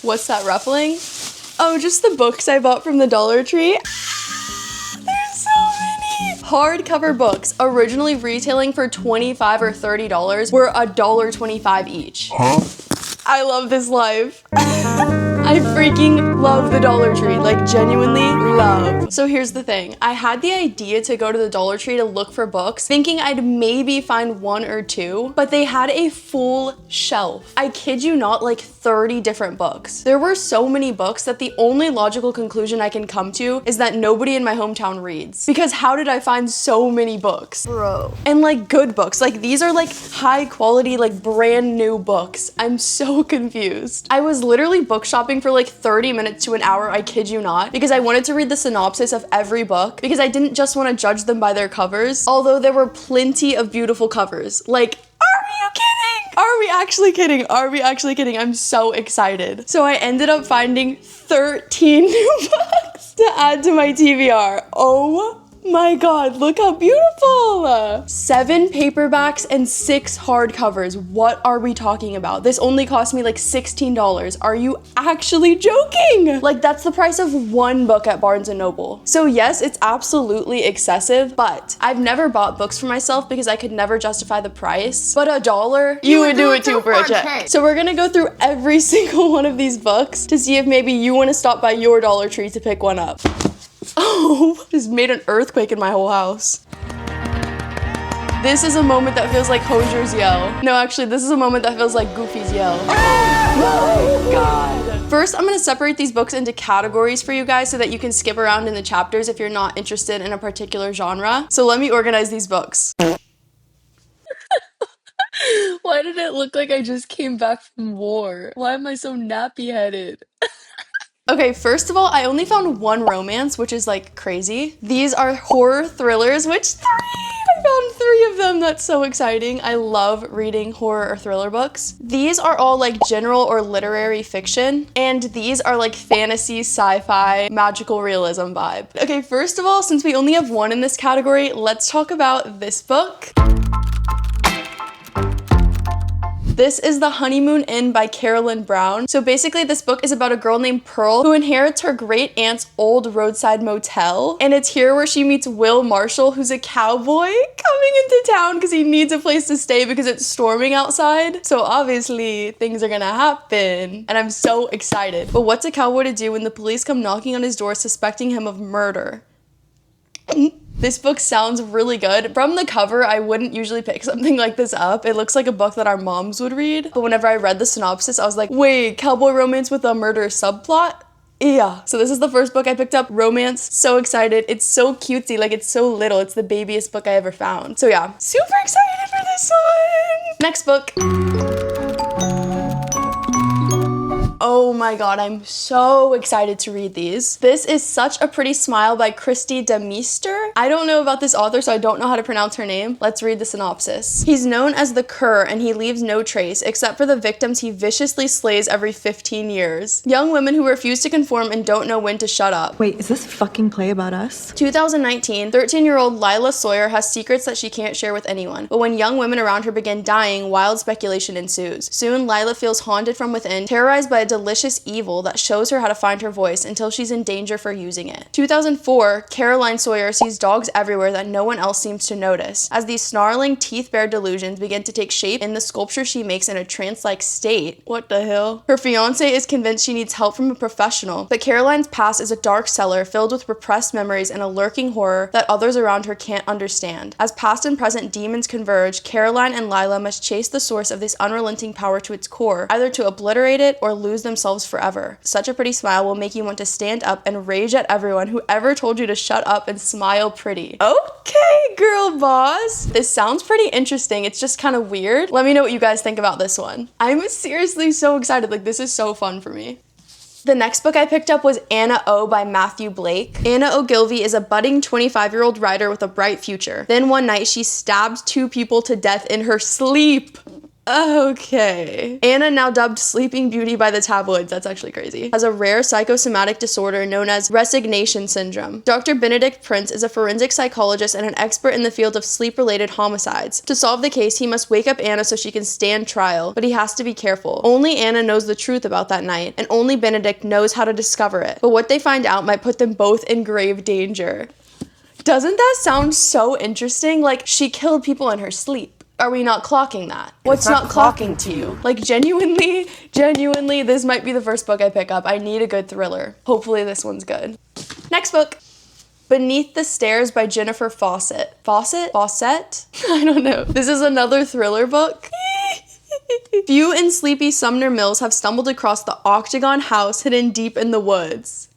What's that ruffling? Oh, just the books I bought from the Dollar Tree. There's so many hardcover books, originally retailing for $25 or $30, were $1.25 each. Huh? I love this life. I freaking love the Dollar Tree, like genuinely love. So here's the thing. I had the idea to go to the Dollar Tree to look for books, thinking I'd maybe find one or two, but they had a full shelf. I kid you not, like 30 different books. There were so many books that the only logical conclusion I can come to is that nobody in my hometown reads. Because how did I find so many books? Bro. And like good books. Like these are like high quality, like brand new books. I'm so confused. I was literally book shopping for like 30 minutes to an hour, I kid you not, because I wanted to read the synopsis of every book because I didn't just want to judge them by their covers, although there were plenty of beautiful covers. Like, are you kidding? Are we actually kidding? Are we actually kidding? I'm so excited. So I ended up finding 13 new books to add to my TBR. Oh my God, look how beautiful. 7 paperbacks and 6 hardcovers. What are we talking about? This only cost me like $16. Are you actually joking? Like that's the price of one book at Barnes & Noble. So yes, it's absolutely excessive, but I've never bought books for myself because I could never justify the price. But $1, you would do it too for a check. So we're gonna go through every single one of these books to see if maybe you wanna stop by your Dollar Tree to pick one up. Oh, just made an earthquake in my whole house. This is a moment that feels like Hosier's yell. No, actually, this is a moment that feels like Goofy's yell. Oh my God. First, I'm gonna separate these books into categories for you guys so that you can skip around in the chapters if you're not interested in a particular genre. So let me organize these books. Why did it look like I just came back from war? Why am I so nappy-headed? Okay, first of all, I only found one romance, which is like crazy. These are horror thrillers, which I found 3 of them. That's so exciting. I love reading horror or thriller books. These are all like general or literary fiction, and these are like fantasy, sci-fi, magical realism vibe. Okay, first of all, since we only have one in this category, let's talk about this book. This is The Honeymoon Inn by Carolyn Brown. So basically this book is about a girl named Pearl who inherits her great aunt's old roadside motel. And it's here where she meets Will Marshall, who's a cowboy coming into town because he needs a place to stay because it's storming outside. So obviously things are gonna happen and I'm so excited. But what's a cowboy to do when the police come knocking on his door suspecting him of murder? This book sounds really good. From the cover, I wouldn't usually pick something like this up. It looks like a book that our moms would read. But whenever I read the synopsis, I was like, wait, cowboy romance with a murder subplot? Yeah. So this is the first book I picked up, romance. So excited. It's so cutesy, like it's so little. It's the babiest book I ever found. So yeah, super excited for this one. Next book. Oh my God, I'm so excited to read these. This is Such a Pretty Smile by Christy DeMeester. I don't know about this author, so I don't know how to pronounce her name. Let's read the synopsis. He's known as the Cur, and he leaves no trace, except for the victims he viciously slays every 15 years. Young women who refuse to conform and don't know when to shut up. Wait, is this a fucking play about us? 2019, 13-year-old Lila Sawyer has secrets that she can't share with anyone. But when young women around her begin dying, wild speculation ensues. Soon, Lila feels haunted from within, terrorized by a delicious evil that shows her how to find her voice until she's in danger for using it. 2004, Caroline Sawyer sees dogs everywhere that no one else seems to notice. As these snarling, teeth-bared delusions begin to take shape in the sculpture she makes in a trance-like state. What the hell? Her fiancé is convinced she needs help from a professional, but Caroline's past is a dark cellar filled with repressed memories and a lurking horror that others around her can't understand. As past and present demons converge, Caroline and Lila must chase the source of this unrelenting power to its core, either to obliterate it or lose themselves forever. Such a Pretty Smile will make you want to stand up and rage at everyone who ever told you to shut up and smile pretty. Okay, girl boss. This sounds pretty interesting. It's just kind of weird. Let me know what you guys think about this one. I'm seriously so excited. Like, this is so fun for me. The next book I picked up was Anna O by Matthew Blake. Anna Ogilvy is a budding 25-year-old writer with a bright future. Then one night she stabs 2 people to death in her sleep. Okay. Anna, now dubbed Sleeping Beauty by the tabloids, that's actually crazy, has a rare psychosomatic disorder known as resignation syndrome. Dr. Benedict Prince is a forensic psychologist and an expert in the field of sleep-related homicides. To solve the case, he must wake up Anna so she can stand trial, but he has to be careful. Only Anna knows the truth about that night, and only Benedict knows how to discover it. But what they find out might put them both in grave danger. Doesn't that sound so interesting? Like, she killed people in her sleep. Are we not clocking that? What's not clocking to you? Like, genuinely, this might be the first book I pick up. I need a good thriller. Hopefully this one's good. Next book. Beneath the Stairs by Jennifer Fawcett. Fawcett? I don't know. This is another thriller book. Few in sleepy Sumner Mills have stumbled across the Octagon House hidden deep in the woods.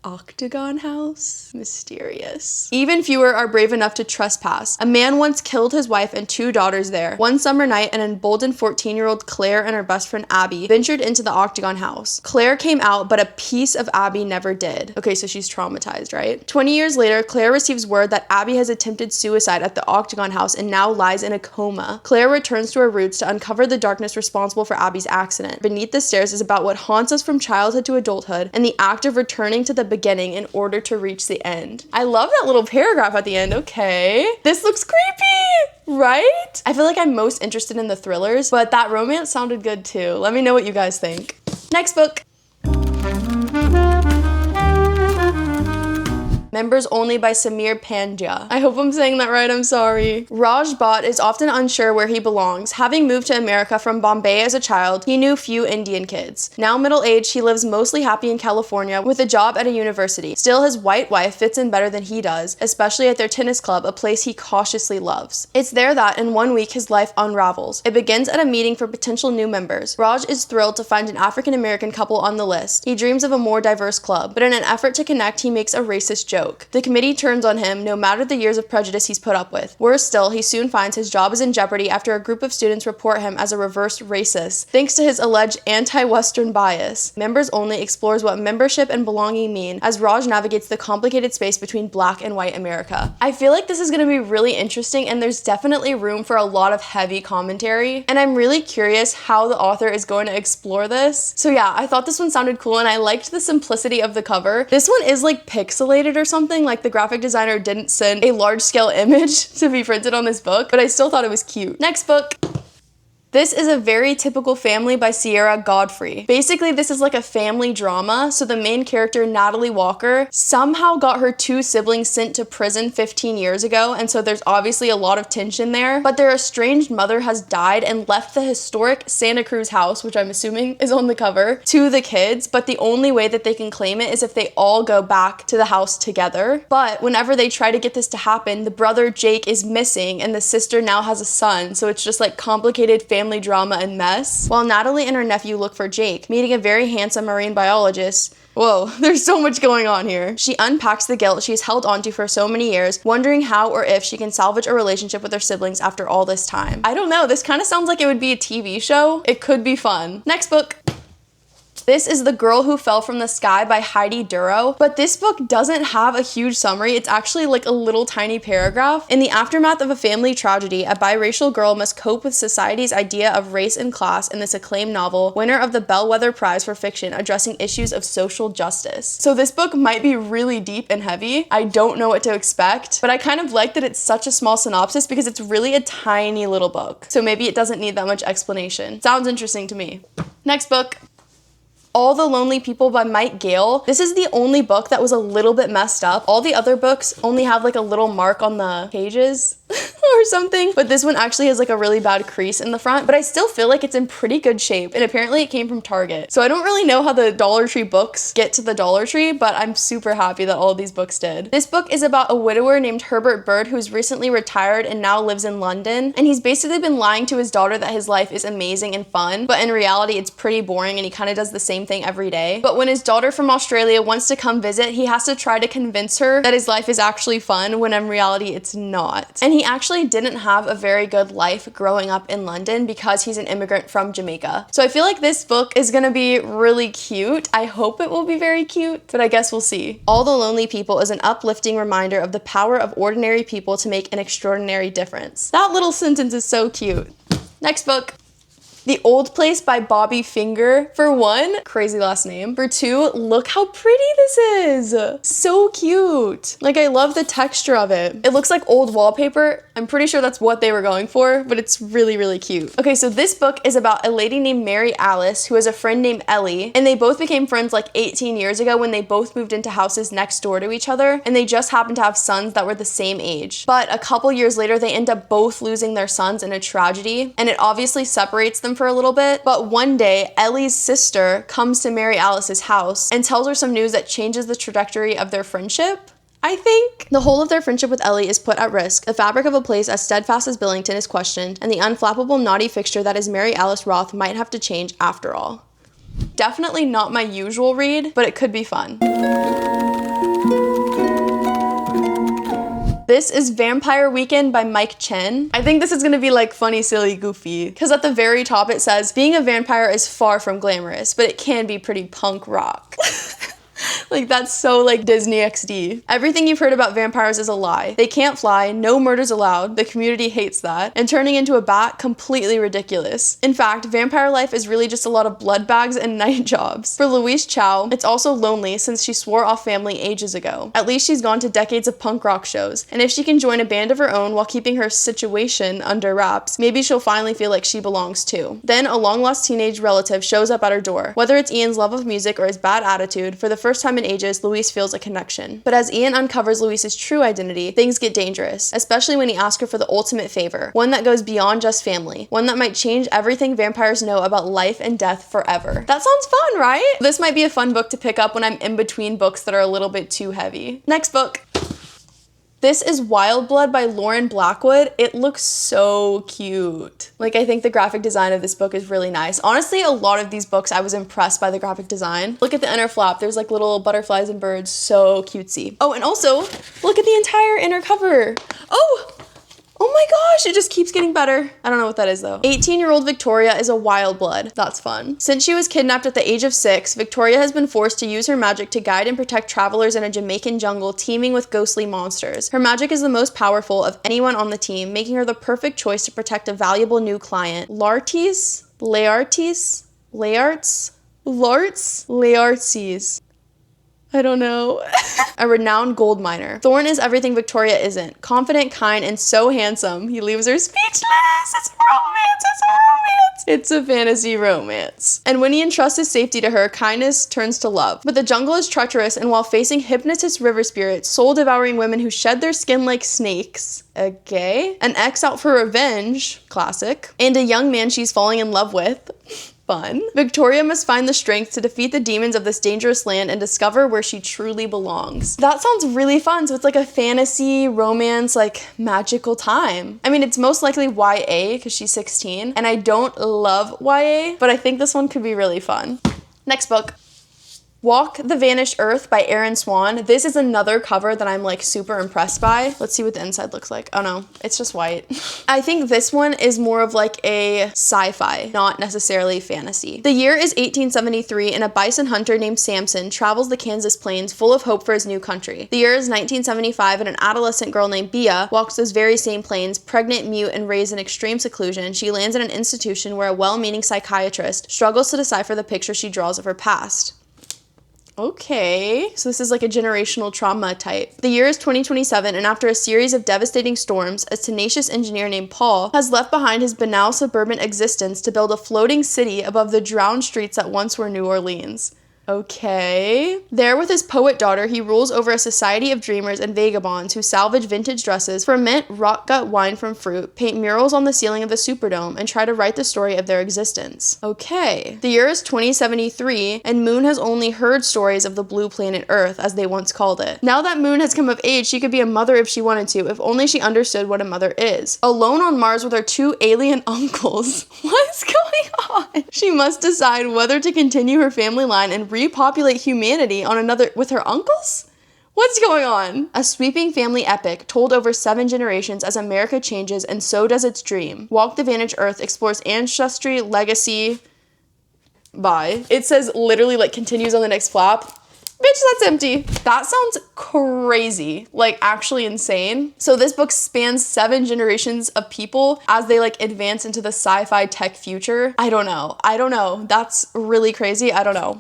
Octagon House? Mysterious. Even fewer are brave enough to trespass. A man once killed his wife and 2 daughters there. One summer night, an emboldened 14-year-old Claire and her best friend Abby ventured into the Octagon House. Claire came out, but a piece of Abby never did. Okay, so she's traumatized, right? 20 years later, Claire receives word that Abby has attempted suicide at the Octagon House and now lies in a coma. Claire returns to her roots to uncover the darkness responsible for Abby's accident. Beneath the Stairs is about what haunts us from childhood to adulthood and the act of returning to the beginning in order to reach the end. I love that little paragraph at the end. Okay. This looks creepy, right? I feel like I'm most interested in the thrillers, but that romance sounded good too. Let me know what you guys think. Next book. Members Only by Samir Pandya. I hope I'm saying that right, I'm sorry. Raj Bhatt is often unsure where he belongs. Having moved to America from Bombay as a child, he knew few Indian kids. Now middle-aged, he lives mostly happy in California with a job at a university. Still, his white wife fits in better than he does, especially at their tennis club, a place he cautiously loves. It's there that, in 1 week, his life unravels. It begins at a meeting for potential new members. Raj is thrilled to find an African-American couple on the list. He dreams of a more diverse club, but in an effort to connect, he makes a racist joke. The committee turns on him no matter the years of prejudice he's put up with. Worse still, he soon finds his job is in jeopardy after a group of students report him as a reversed racist, thanks to his alleged anti-Western bias. Members Only explores what membership and belonging mean as Raj navigates the complicated space between Black and white America. I feel like this is going to be really interesting, and there's definitely room for a lot of heavy commentary, and I'm really curious how the author is going to explore this. So yeah, I thought this one sounded cool, and I liked the simplicity of the cover. This one is like pixelated or something, like the graphic designer didn't send a large-scale image to be printed on this book, but I still thought it was cute. Next book. This is A Very Typical Family by Sierra Godfrey. Basically, this is like a family drama, so the main character, Natalie Walker, somehow got her 2 siblings sent to prison 15 years ago, and so there's obviously a lot of tension there, but their estranged mother has died and left the historic Santa Cruz house, which I'm assuming is on the cover, to the kids, but the only way that they can claim it is if they all go back to the house together. But whenever they try to get this to happen, the brother Jake is missing, and the sister now has a son, so it's just like complicated family drama and mess, while Natalie and her nephew look for Jake, meeting a very handsome marine biologist. Whoa, there's so much going on here. She unpacks the guilt she's held onto for so many years, wondering how or if she can salvage a relationship with her siblings after all this time. I don't know, this kind of sounds like it would be a TV show. It could be fun. Next book. This is The Girl Who Fell from the Sky by Heidi Duro, but this book doesn't have a huge summary. It's actually like a little tiny paragraph. In the aftermath of a family tragedy, a biracial girl must cope with society's idea of race and class in this acclaimed novel, winner of the Bellwether Prize for Fiction, addressing issues of social justice. So this book might be really deep and heavy. I don't know what to expect, but I kind of like that it's such a small synopsis because it's really a tiny little book. So maybe it doesn't need that much explanation. Sounds interesting to me. Next book. All the Lonely People by Mike Gale. This is the only book that was a little bit messed up. All the other books only have like a little mark on the pages or something, but this one actually has like a really bad crease in the front, but I still feel like it's in pretty good shape, and apparently it came from Target. So I don't really know how the Dollar Tree books get to the Dollar Tree, but I'm super happy that all of these books did. This book is about a widower named Herbert Bird who's recently retired and now lives in London, and he's basically been lying to his daughter that his life is amazing and fun, but in reality it's pretty boring and he kind of does the same thing every day. But when his daughter from Australia wants to come visit, he has to try to convince her that his life is actually fun when in reality it's not. And he actually didn't have a very good life growing up in London because he's an immigrant from Jamaica. So I feel like this book is gonna be really cute. I hope it will be very cute, but I guess we'll see. All the Lonely People is an uplifting reminder of the power of ordinary people to make an extraordinary difference. That little sentence is so cute. Next book. The Old Place by Bobby Finger. For one, crazy last name. For two, look how pretty this is. So cute. Like, I love the texture of it. It looks like old wallpaper. I'm pretty sure that's what they were going for, but it's really, really cute. Okay, so this book is about a lady named Mary Alice who has a friend named Ellie, and they both became friends like 18 years ago when they both moved into houses next door to each other, and they just happened to have sons that were the same age. But a couple years later, they end up both losing their sons in a tragedy, and it obviously separates them for a little bit. But one day, Ellie's sister comes to Mary Alice's house and tells her some news that changes the trajectory of their friendship. I think the whole of their friendship with Ellie is put at risk. The fabric of a place as steadfast as Billington is questioned, and the unflappable naughty fixture that is Mary Alice Roth might have to change after all. Definitely not my usual read, but it could be fun. This is Vampire Weekend by Mike Chen. I think this is gonna be like funny, silly, goofy, because at the very top it says, being a vampire is far from glamorous, but it can be pretty punk rock. Like, that's so like Disney XD. Everything you've heard about vampires is a lie. They can't fly, no murders allowed, the community hates that, and turning into a bat, completely ridiculous. In fact, vampire life is really just a lot of blood bags and night jobs. For Louise Chow, it's also lonely since she swore off family ages ago. At least she's gone to decades of punk rock shows, and if she can join a band of her own while keeping her situation under wraps, maybe she'll finally feel like she belongs too. Then a long-lost teenage relative shows up at her door. Whether it's Ian's love of music or his bad attitude, for the first time in ages, Louise feels a connection. But as Ian uncovers Louise's true identity, things get dangerous, especially when he asks her for the ultimate favor, one that goes beyond just family, one that might change everything vampires know about life and death forever. That sounds fun, right? This might be a fun book to pick up when I'm in between books that are a little bit too heavy. Next book. This is Wild Blood by Lauren Blackwood. It looks so cute. Like, I think the graphic design of this book is really nice. Honestly, a lot of these books, I was impressed by the graphic design. Look at the inner flap. There's like little butterflies and birds. So cutesy. Oh, and also, look at the entire inner cover. Oh my gosh, it just keeps getting better. I don't know what that is though. 18-year-old Victoria is a wild blood. That's fun. Since she was kidnapped at the age of 6, Victoria has been forced to use her magic to guide and protect travelers in a Jamaican jungle teeming with ghostly monsters. Her magic is the most powerful of anyone on the team, making her the perfect choice to protect a valuable new client. Laertes? I don't know. A renowned gold miner. Thorne is everything Victoria isn't. Confident, kind, and so handsome. He leaves her speechless. It's a romance. It's a fantasy romance. And when he entrusts his safety to her, kindness turns to love. But the jungle is treacherous, and while facing hypnotist river spirits, soul-devouring women who shed their skin like snakes, okay, an ex out for revenge, classic, and a young man she's falling in love with, fun, Victoria must find the strength to defeat the demons of this dangerous land and discover where she truly belongs. That sounds really fun. So it's like a fantasy, romance, like magical time. I mean, it's most likely YA because she's 16, and I don't love YA, but I think this one could be really fun. Next book. Walk the Vanished Earth by Erin Swan. This is another cover that I'm like super impressed by. Let's see what the inside looks like. Oh no, it's just white. I think this one is more of like a sci-fi, not necessarily fantasy. The year is 1873 and a bison hunter named Samson travels the Kansas plains full of hope for his new country. The year is 1975 and an adolescent girl named Bia walks those very same plains, pregnant, mute, and raised in extreme seclusion. She lands in an institution where a well-meaning psychiatrist struggles to decipher the picture she draws of her past. Okay, so this is like a generational trauma type. The year is 2027, and after a series of devastating storms, a tenacious engineer named Paul has left behind his banal suburban existence to build a floating city above the drowned streets that once were New Orleans. Okay. There with his poet daughter, he rules over a society of dreamers and vagabonds who salvage vintage dresses, ferment rock gut wine from fruit, paint murals on the ceiling of the Superdome, and try to write the story of their existence. Okay. The year is 2073, and Moon has only heard stories of the blue planet Earth, as they once called it. Now that Moon has come of age, she could be a mother if she wanted to, if only she understood what a mother is. Alone on Mars with her 2 alien uncles. What's going on? She must decide whether to continue her family line and repopulate humanity on another with her uncles? What's going on? A sweeping family epic told over 7 generations as America changes and so does its dream. Walk the Vantage Earth explores ancestry, legacy, bye. It says literally like continues on the next flap. Bitch, that's empty. That sounds crazy, like actually insane. So this book spans 7 generations of people as they like advance into the sci-fi tech future. I don't know. That's really crazy. I don't know.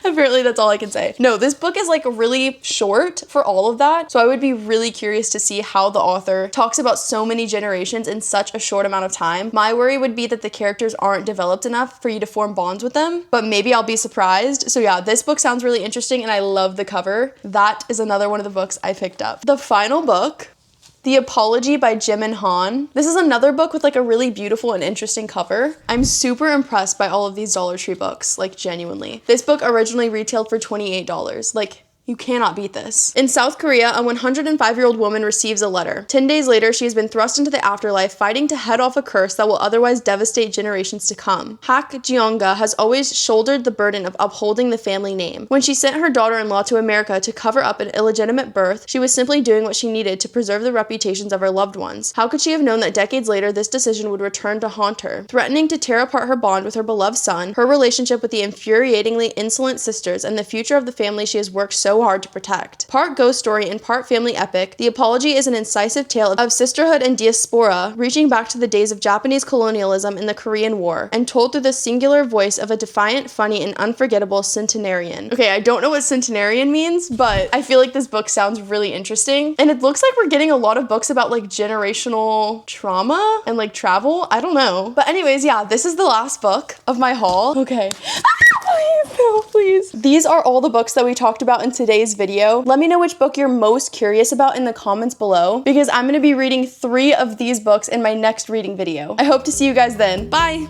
Apparently that's all I can say. No, this book is like really short for all of that. So I would be really curious to see how the author talks about so many generations in such a short amount of time. My worry would be that the characters aren't developed enough for you to form bonds with them, but maybe I'll be surprised. So yeah, this book sounds really interesting and I love the cover. That is another one of the books I picked up. The final book, The Apology by Jim and Han. This is another book with like a really beautiful and interesting cover. I'm super impressed by all of these Dollar Tree books, like genuinely. This book originally retailed for $28. Like, you cannot beat this. In South Korea, a 105-year-old woman receives a letter. 10 days later, she has been thrust into the afterlife, fighting to head off a curse that will otherwise devastate generations to come. Hak Jeonga has always shouldered the burden of upholding the family name. When she sent her daughter-in-law to America to cover up an illegitimate birth, she was simply doing what she needed to preserve the reputations of her loved ones. How could she have known that decades later, this decision would return to haunt her, threatening to tear apart her bond with her beloved son, her relationship with the infuriatingly insolent sisters, and the future of the family she has worked so hard to protect. Part ghost story and part family epic, The Apology is an incisive tale of sisterhood and diaspora, reaching back to the days of Japanese colonialism in the Korean War, and told through the singular voice of a defiant, funny, and unforgettable centenarian. Okay, I don't know what centenarian means, but I feel like this book sounds really interesting, and it looks like we're getting a lot of books about like generational trauma and like travel. I don't know. But anyways, yeah, this is the last book of my haul. Okay. Please, no, please. These are all the books that we talked about in today's video. Let me know which book you're most curious about in the comments below, because I'm gonna be reading 3 of these books in my next reading video. I hope to see you guys then. Bye!